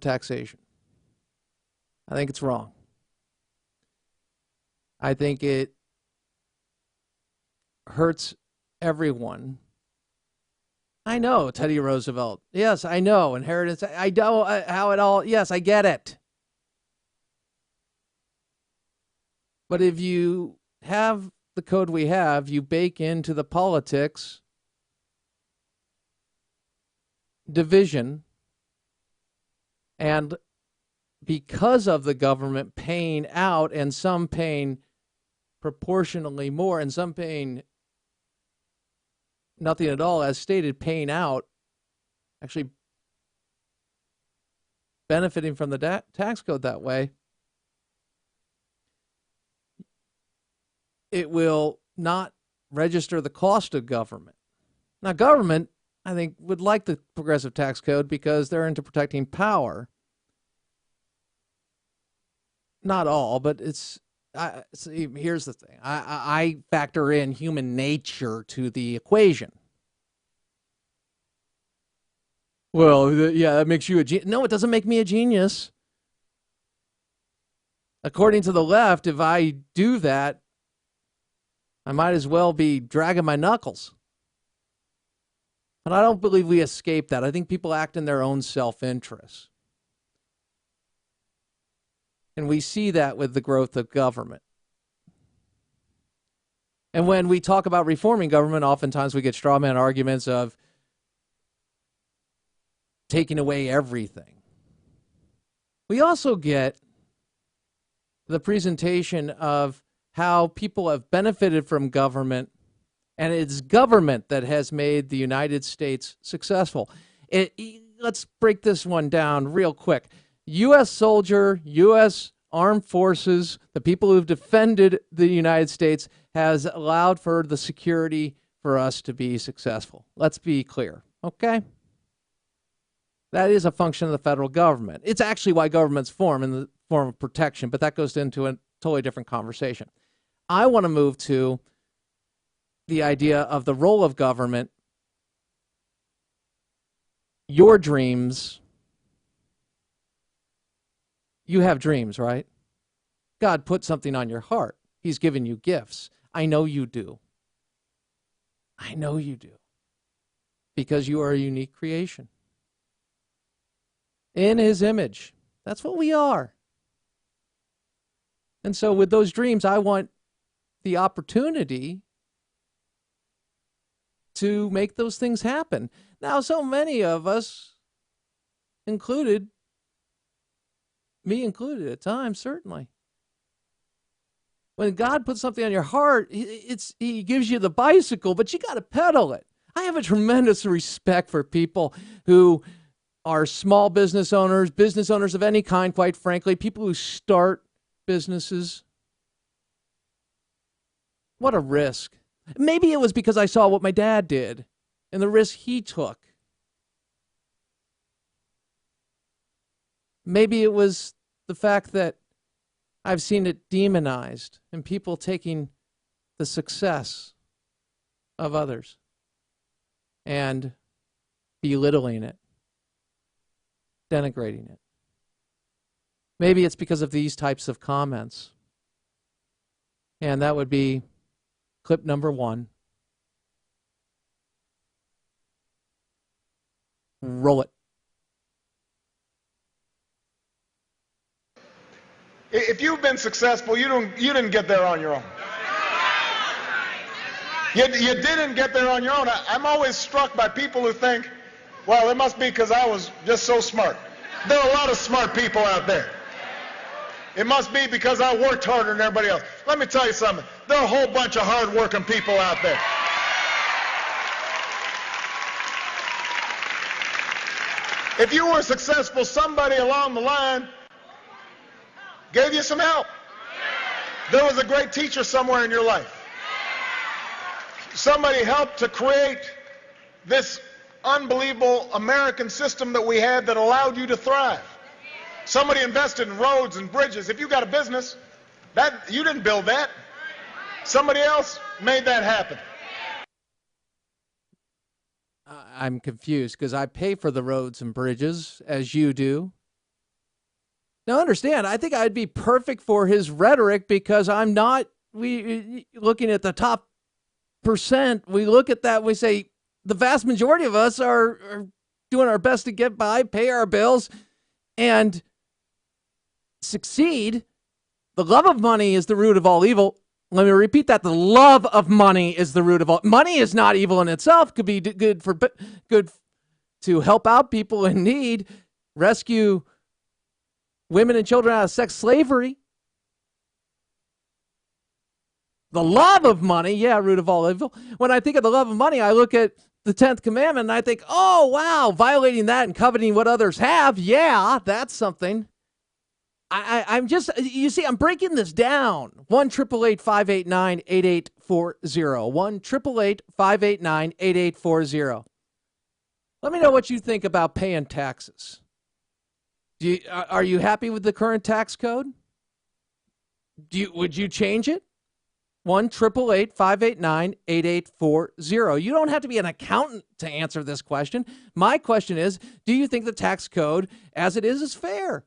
of taxation. I think it's wrong. I think it hurts everyone. I know, Teddy Roosevelt. Yes, I know. Inheritance. I know how it all. Yes, I get it. But if you have the code we have, you bake into the politics division, and because of the government paying out and some paying proportionally more and some paying nothing at all, as stated, paying out, actually benefiting from the tax code that way, it will not register the cost of government. Now, government, I think, would like the progressive tax code because they're into protecting power. Not all, but see, here's the thing. I factor in human nature to the equation. Well, yeah, that makes you a genius. No, it doesn't make me a genius. According to the left, if I do that, I might as well be dragging my knuckles. But I don't believe we escape that. I think people act in their own self-interest. And we see that with the growth of government. And when we talk about reforming government, oftentimes we get straw man arguments of taking away everything. We also get the presentation of how people have benefited from government, and it's government that has made the United States successful. Let's break this one down real quick. U.S. soldier, U.S. armed forces, the people who've defended the United States has allowed for the security for us to be successful. Let's be clear, okay? That is a function of the federal government. It's actually why governments form in the form of protection, but that goes into a totally different conversation. I want to move to the idea of the role of government, your dreams. You have dreams, right? God put something on your heart. He's given you gifts. I know you do. I know you do. Because you are a unique creation. In His image. That's what we are. And so with those dreams, I want the opportunity to make those things happen. Now, so many of us, me included at times, certainly. When God puts something on your heart, He gives you the bicycle, but you got to pedal it. I have a tremendous respect for people who are small business owners of any kind, quite frankly, people who start businesses. What a risk. Maybe it was because I saw what my dad did and the risk he took. Maybe it was the fact that I've seen it demonized and people taking the success of others and belittling it, denigrating it. Maybe it's because of these types of comments. And that would be clip number 1. Roll it. If you've been successful, you didn't get there on your own. You didn't get there on your own. I'm always struck by people who think, well, it must be because I was just so smart. There are a lot of smart people out there. It must be because I worked harder than everybody else. Let me tell you something. There are a whole bunch of hard-working people out there. If you were successful, somebody along the line gave you some help. There was a great teacher somewhere in your life. Somebody helped to create this unbelievable American system that we had that allowed you to thrive. Somebody invested in roads and bridges. If you got a business, you didn't build that. Somebody else made that happen. I'm confused because I pay for the roads and bridges, as you do. Now, understand, I think I'd be perfect for his rhetoric because I'm not looking at the top percent. We look at that, we say the vast majority of us are doing our best to get by, pay our bills, and succeed. The love of money is the root of all evil. Let me repeat that. The love of money is the root of all. Money is not evil in itself. Could be good to help out people in need, rescue women and children out of sex slavery. The love of money, yeah, root of all evil. When I think of the love of money, I look at the 10th commandment and I think, oh, wow, violating that and coveting what others have. Yeah, that's something. I'm just, you see, I'm breaking this down. 1-888-589-8840. 1-888-589-8840. Let me know what you think about paying taxes. Are you happy with the current tax code? Would you change it? 1-888-589-8840. You don't have to be an accountant to answer this question. My question is, do you think the tax code as it is fair?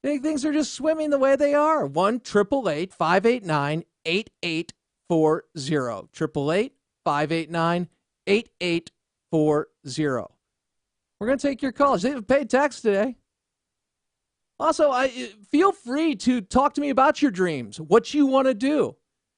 Things are just swimming the way they are. 1-888-589-8840. 888-589-8840. We're going to take your calls. They have paid tax today. Also, feel free to talk to me about your dreams, what you want to do,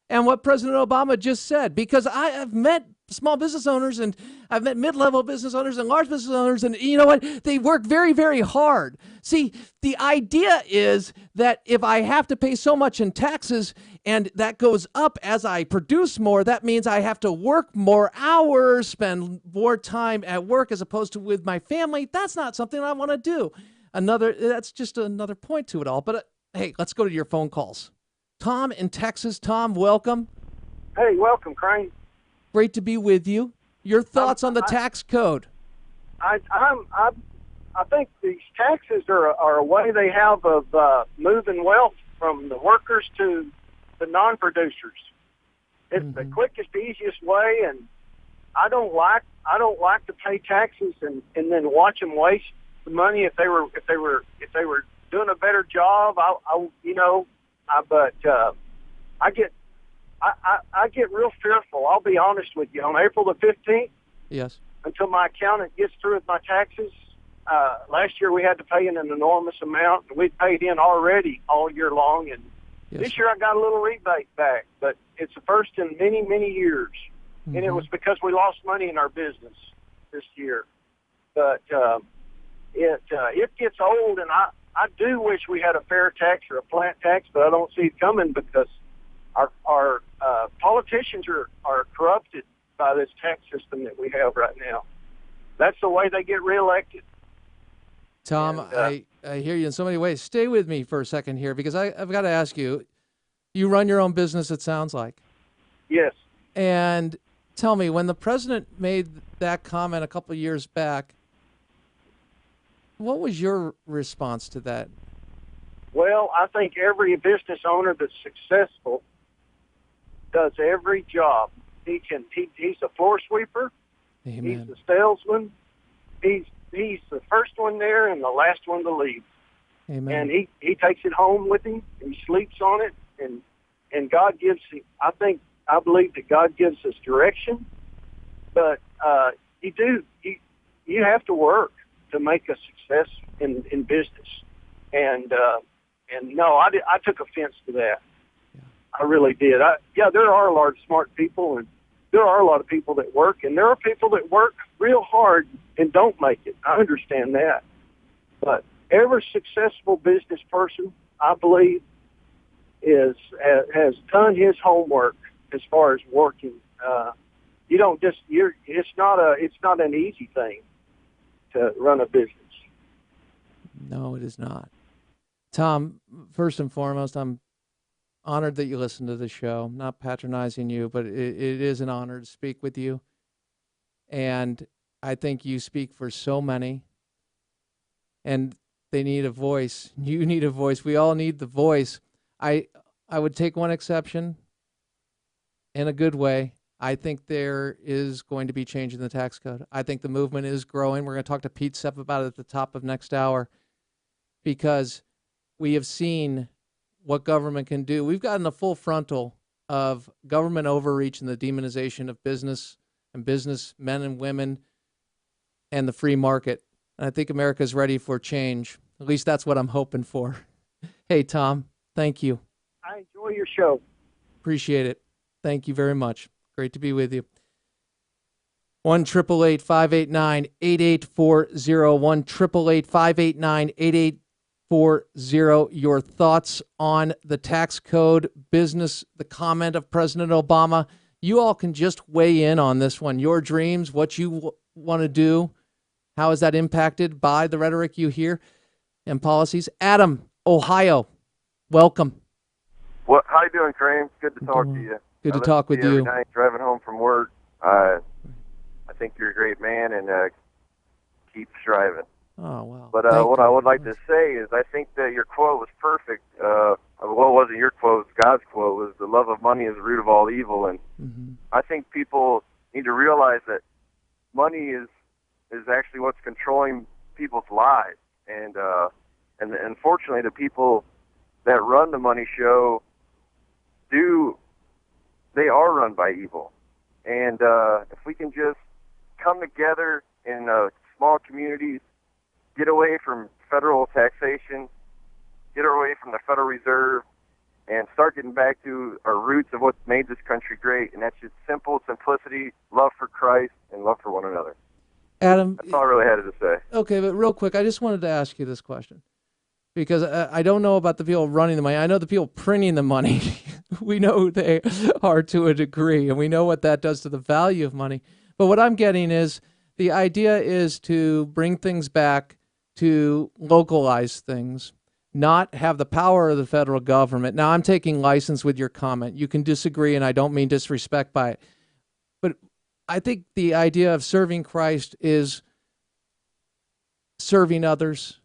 and what President Obama just said, because I have met small business owners and I've met mid-level business owners and large business owners, and you know what? They work very, very hard. See, the idea is that if I have to pay so much in taxes and that goes up as I produce more, that means I have to work more hours, spend more time at work as opposed to with my family. That's not something I want to do. That's just another point to it all. But hey, let's go to your phone calls. Tom in Texas. Tom, welcome. Hey, welcome, Crane. Great to be with you. Your thoughts on the tax code? I think these taxes are a way they have of moving wealth from the workers to the non-producers. It's the quickest, easiest way, and I don't like to pay taxes and then watch them waste the money. If they were doing a better job, I get real fearful. I'll be honest with you. On April the 15th, yes, until my accountant gets through with my taxes, last year we had to pay in an enormous amount, and we'd paid in already all year long. And this year I got a little rebate back, but it's the first in many, many years. And it was because we lost money in our business this year. But it gets old, and I do wish we had a fair tax or a flat tax, but I don't see it coming because our politicians are corrupted by this tax system that we have right now. That's the way they get reelected. Tom, I hear you in so many ways. Stay with me for a second here, because I've got to ask you, you run your own business, it sounds like. Yes. And tell me, when the president made that comment a couple of years back, what was your response to that? Well, I think every business owner that's successful does every job. He's a floor sweeper. Amen. He's the salesman. He's the first one there and the last one to leave. Amen. And he takes it home with him. And he sleeps on it, and God gives. I believe that God gives us direction, but you have to work to make a success in business. And no, I took offense to that. Yeah. I really did. There are a lot of smart people, and there are a lot of people that work, and there are people that work real hard and don't make it. I understand that. But every successful business person, I believe, has done his homework as far as working. It's not an easy thing to run a business. No, it is not. Tom, first and foremost, I'm honored that you listen to the show. I'm not patronizing you, but it is an honor to speak with you. And I think you speak for so many. And they need a voice. You need a voice. We all need the voice. I would take one exception in a good way. I think there is going to be change in the tax code. I think the movement is growing. We're going to talk to Pete Sepp about it at the top of next hour. because we have seen what government can do. We've gotten the full frontal of government overreach and the demonization of business and businessmen and women and the free market. And I think America's ready for change. At least that's what I'm hoping for. Hey, Tom, thank you. I enjoy your show. Appreciate it. Thank you very much. Great to be with you. 1-888-589-8840. 1-888-589-8840. Your thoughts on the tax code, business, the comment of President Obama. You all can just weigh in on this one. Your dreams, what you want to do. How is that impacted by the rhetoric you hear and policies? Adam, Ohio, welcome. What? How you doing, Crane? Good to talk to you. Good to talk with you. Every night driving home from work. I think you're a great man, and keep striving. Oh, wow. But what I would like to say is I think that your quote was perfect. Well, it wasn't your quote. God's quote was, the love of money is the root of all evil. And I think people need to realize that money is actually what's controlling people's lives. And unfortunately, the people that run the money show they are run by evil. And if we can just come together in small communities, get away from federal taxation, get away from the Federal Reserve, and start getting back to our roots of what made this country great, and that's just simple simplicity, love for Christ, and love for one another. Adam, that's all I really had to say. Okay, but real quick, I just wanted to ask you this question, because I don't know about the people running the money. I know the people printing the money. We know who they are to a degree, and we know what that does to the value of money. But what I'm getting is the idea is to bring things back to localize things, not have the power of the federal government. Now, I'm taking license with your comment. You can disagree, and I don't mean disrespect by it. But I think the idea of serving Christ is serving others,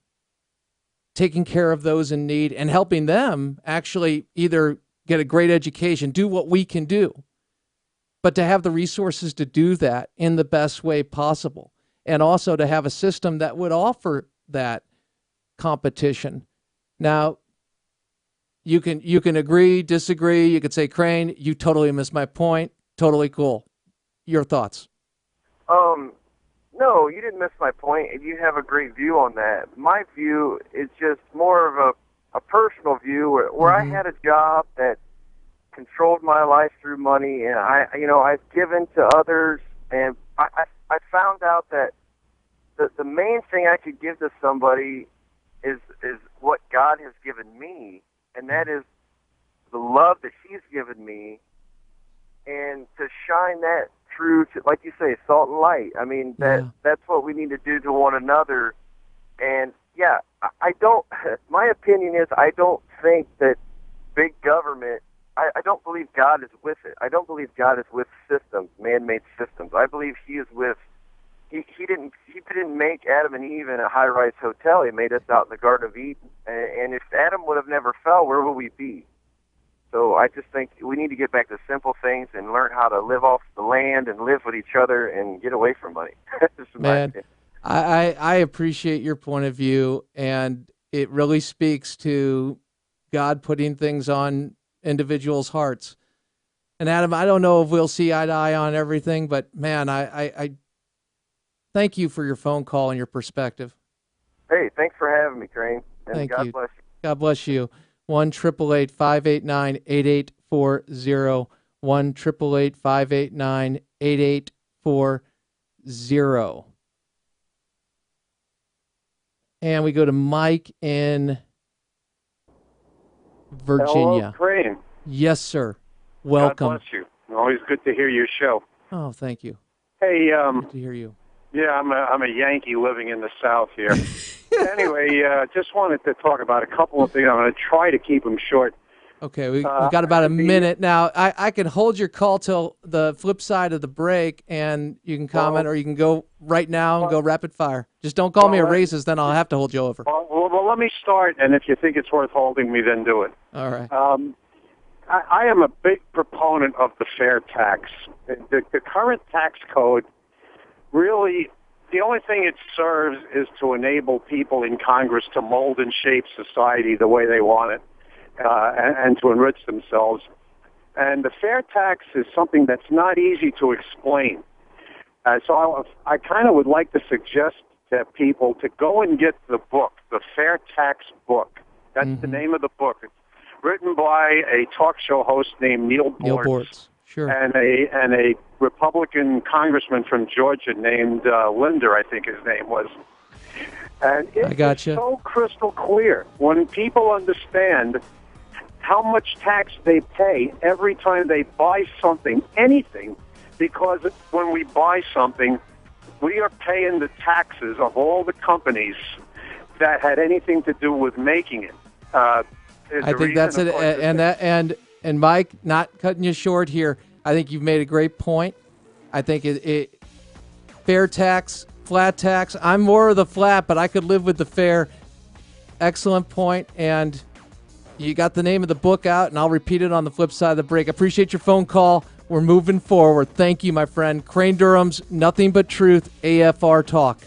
taking care of those in need, and helping them actually either get a great education, do what we can do, but to have the resources to do that in the best way possible, and also to have a system that would offer that competition. Now, you can agree, disagree. You could say, Crane, you totally missed my point. Totally cool. Your thoughts? No, you didn't miss my point, and you have a great view on that. My view is just more of a personal view where I had a job that controlled my life through money, and I've given to others, and I found out that the main thing I could give to somebody is what God has given me, and that is the love that He's given me, and to shine that through to, like you say, salt and light. I mean, that's what we need to do to one another. And yeah, I don't. My opinion is I don't think that big government. I don't believe God is with it. I don't believe God is with systems, man-made systems. I believe He is with. He didn't make Adam and Eve in a high-rise hotel. He made us out in the Garden of Eden. And if Adam would have never fell, where would we be? So I just think we need to get back to simple things and learn how to live off the land and live with each other and get away from money. Man, I appreciate your point of view, and it really speaks to God putting things on individuals' hearts. And Adam, I don't know if we'll see eye to eye on everything, but man, I thank you for your phone call and your perspective. Hey, thanks for having me, Crane. And Thank God you. bless you. God bless you. 1-888-589-8840. 1-888-589-8840. And we go to Mike in Virginia. Hello, Crane. Yes, sir. Welcome. God bless you. Always good to hear your show. Oh, thank you. Hey, Good to hear you. Yeah, I'm a Yankee living in the South here. Anyway, just wanted to talk about a couple of things. I'm going to try to keep them short. Okay, we've got about a minute now. I can hold your call till the flip side of the break, and you can comment, or you can go right now and go rapid fire. Just don't call me a racist, then I'll have to hold you over. Well, let me start, and if you think it's worth holding me, then do it. All right. I am a big proponent of the fair tax. The current tax code really the only thing it serves is to enable people in Congress to mold and shape society the way they want it, and to enrich themselves. And the fair tax is something that's not easy to explain. So I kind of would like to suggest to people to go and get the book, the Fair Tax Book. That's the name of the book. It's written by a talk show host named Neil Bortz. Sure. And a Republican congressman from Georgia named Linder, I think his name was. And it's so crystal clear. When people understand how much tax they pay every time they buy something, anything, because when we buy something, we are paying the taxes of all the companies that had anything to do with making it. I think that's it. And Mike, not cutting you short here, I think you've made a great point. I think it fair tax, flat tax. I'm more of the flat, but I could live with the fair. Excellent point. And you got the name of the book out, and I'll repeat it on the flip side of the break. I appreciate your phone call. We're moving forward. Thank you, my friend. Crane Durham's Nothing But Truth AFR Talk.